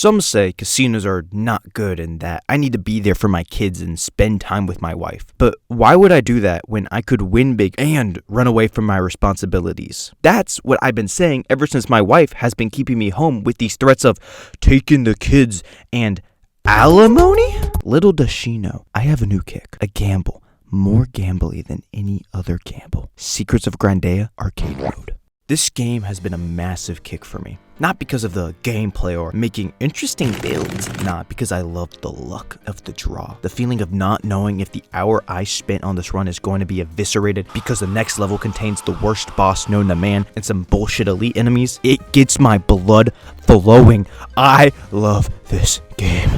Some say casinos are not good and that I need to be there for my kids and spend time with my wife. But why would I do that when I could win big and run away from my responsibilities? That's what I've been saying ever since my wife has been keeping me home with these threats of taking the kids and alimony? Little does she know, I have a new kick, a gamble, more gambly than any other gamble. Secrets of Grandea Arcade Mode. This game has been a massive kick for me. Not because of the gameplay or making interesting builds, not because I love the luck of the draw. The feeling of not knowing if the hour I spent on this run is going to be eviscerated because the next level contains the worst boss known to man and some bullshit elite enemies. It gets my blood flowing. I love this game.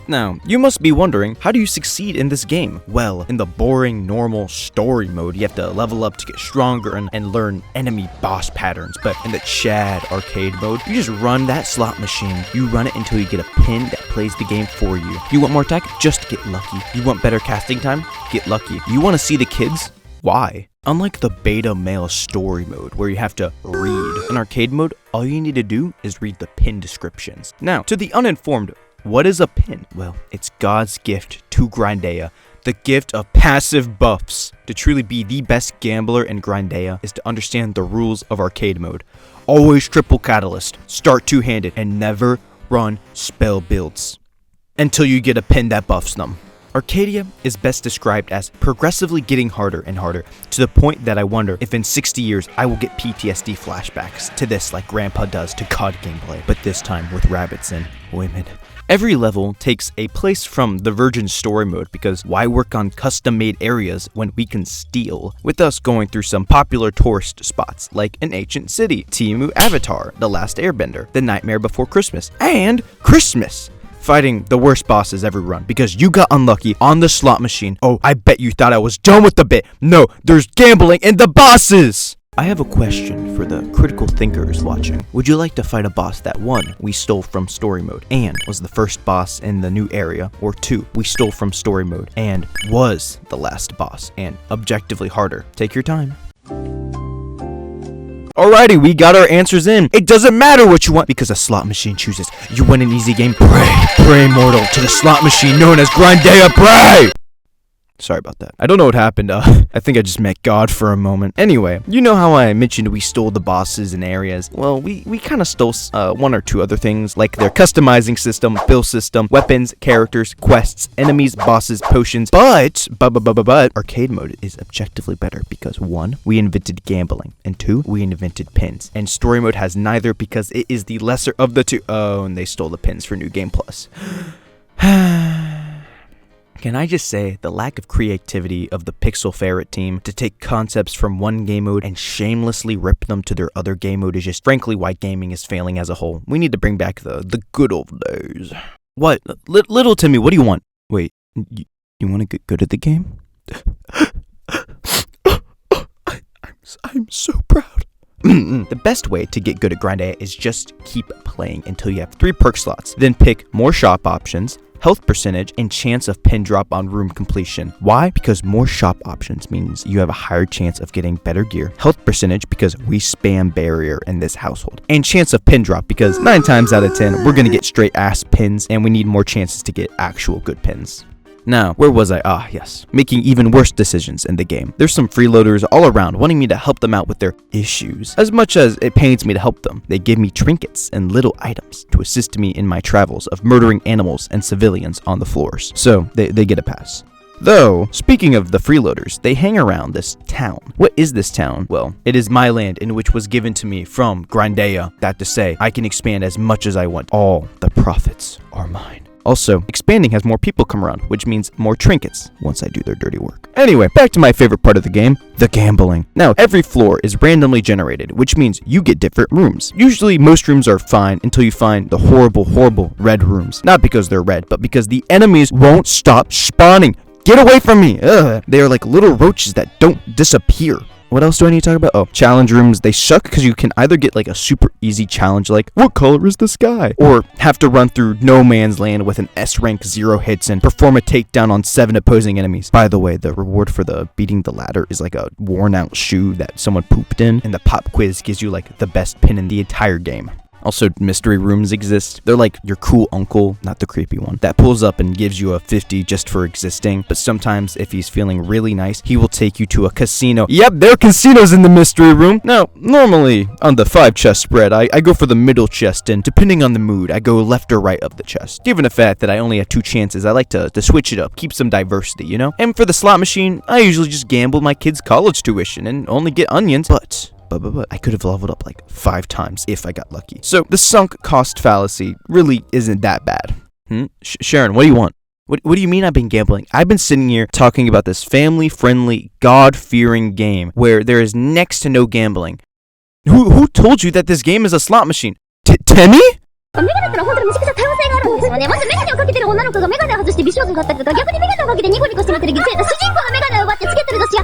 Now, you must be wondering, how do you succeed in this game? Well, in the boring, normal story mode, you have to level up to get stronger and learn enemy boss patterns. But in the Chad arcade mode, you just run that slot machine. You run it until you get a pin that plays the game for you. You want more attack? Just get lucky. You want better casting time? Get lucky. You want to see the kids? Why? Unlike the beta male story mode where you have to read, in arcade mode, all you need to do is read the pin descriptions. Now, to the uninformed, what is a pin? Well, it's God's gift to Grandea, the gift of passive buffs. To truly be the best gambler in Grandea is to understand the rules of arcade mode. Always triple catalyst, start two-handed, and never run spell builds until you get a pin that buffs them. Arcadia is best described as progressively getting harder and harder, to the point that I wonder if in 60 years I will get PTSD flashbacks to this like Grandpa does to COD gameplay, but this time with rabbits and women. Every level takes a place from the Virgin Story mode because why work on custom-made areas when we can steal? With us going through some popular tourist spots like an ancient city, Timu Avatar, The Last Airbender, The Nightmare Before Christmas, and Christmas! Fighting the worst bosses ever run because you got unlucky on the slot machine. Oh, I bet you thought I was done with the bit. No, there's gambling in the bosses! I have a question for the critical thinkers watching. Would you like to fight a boss that 1, we stole from story mode and was the first boss in the new area, or 2, we stole from story mode and was the last boss and objectively harder? Take your time. Alrighty, we got our answers in. It doesn't matter what you want because a slot machine chooses. You want an easy game? Pray mortal to the slot machine known as Grandea, pray! Sorry about that. I don't know what happened. I think I just met God for a moment. Anyway, you know how I mentioned we stole the bosses in areas? Well, we kind of stole 1 or 2 other things, like their customizing system, build system, weapons, characters, quests, enemies, bosses, potions. But arcade mode is objectively better because 1, we invented gambling, and 2, we invented pins. And story mode has neither because it is the lesser of the 2. Oh, and they stole the pins for New Game Plus. Can I just say, the lack of creativity of the Pixel Ferret team to take concepts from one game mode and shamelessly rip them to their other game mode is just frankly why gaming is failing as a whole. We need to bring back the good old days. What? Little Timmy, what do you want? Wait, you want to get good at the game? I'm so proud. The best way to get good at Grandea is just keep playing until you have 3 perk slots. Then pick more shop options, health percentage, and chance of pin drop on room completion. Why? Because more shop options means you have a higher chance of getting better gear. Health percentage because we spam barrier in this household. And chance of pin drop because 9 times out of 10 we're gonna get straight ass pins and we need more chances to get actual good pins. Now, where was I? Ah, yes. Making even worse decisions in the game. There's some freeloaders all around wanting me to help them out with their issues. As much as it pains me to help them, they give me trinkets and little items to assist me in my travels of murdering animals and civilians on the floors. So, they get a pass. Though, speaking of the freeloaders, they hang around this town. What is this town? Well, it is my land in which was given to me from Grandea. That to say, I can expand as much as I want. All the profits are mine. Also, expanding has more people come around, which means more trinkets once I do their dirty work. Anyway, back to my favorite part of the game, the gambling. Now, every floor is randomly generated, which means you get different rooms. Usually, most rooms are fine until you find the horrible red rooms. Not because they're red, but because the enemies won't stop spawning. Get away from me! Ugh. They are like little roaches that don't disappear. What else do I need to talk about? Oh, challenge rooms. They suck because you can either get like a super easy challenge like, what color is the sky? Or have to run through no man's land with an S rank 0 hits and perform a takedown on 7 opposing enemies. By the way, the reward for the beating the ladder is like a worn out shoe that someone pooped in, and the pop quiz gives you like the best pin in the entire game. Also, mystery rooms exist. They're like your cool uncle, not the creepy one, that pulls up and gives you a 50 just for existing. But sometimes, if he's feeling really nice, he will take you to a casino. Yep, there are casinos in the mystery room. Now, normally, on the 5 chest spread, I go for the middle chest, and depending on the mood, I go left or right of the chest. Given the fact that I only have 2 chances, I like to switch it up, keep some diversity, you know? And for the slot machine, I usually just gamble my kids' college tuition and only get onions, but I could have leveled up like 5 times if I got lucky. So the sunk cost fallacy really isn't that bad. Sharon, what do you want? What do you mean I've been gambling? I've been sitting here talking about this family-friendly, God-fearing game where there is next to no gambling. Who told you that this game is a slot machine? Temmie? メガネってのは本当にめちゃくちゃ多様性があるんですよね。まずメガネをかけてる女の子がメガネを外して美少女になったりとか、逆にメガネをかけてニコニコして見てる主人公のメガネを奪ってつけてる女子が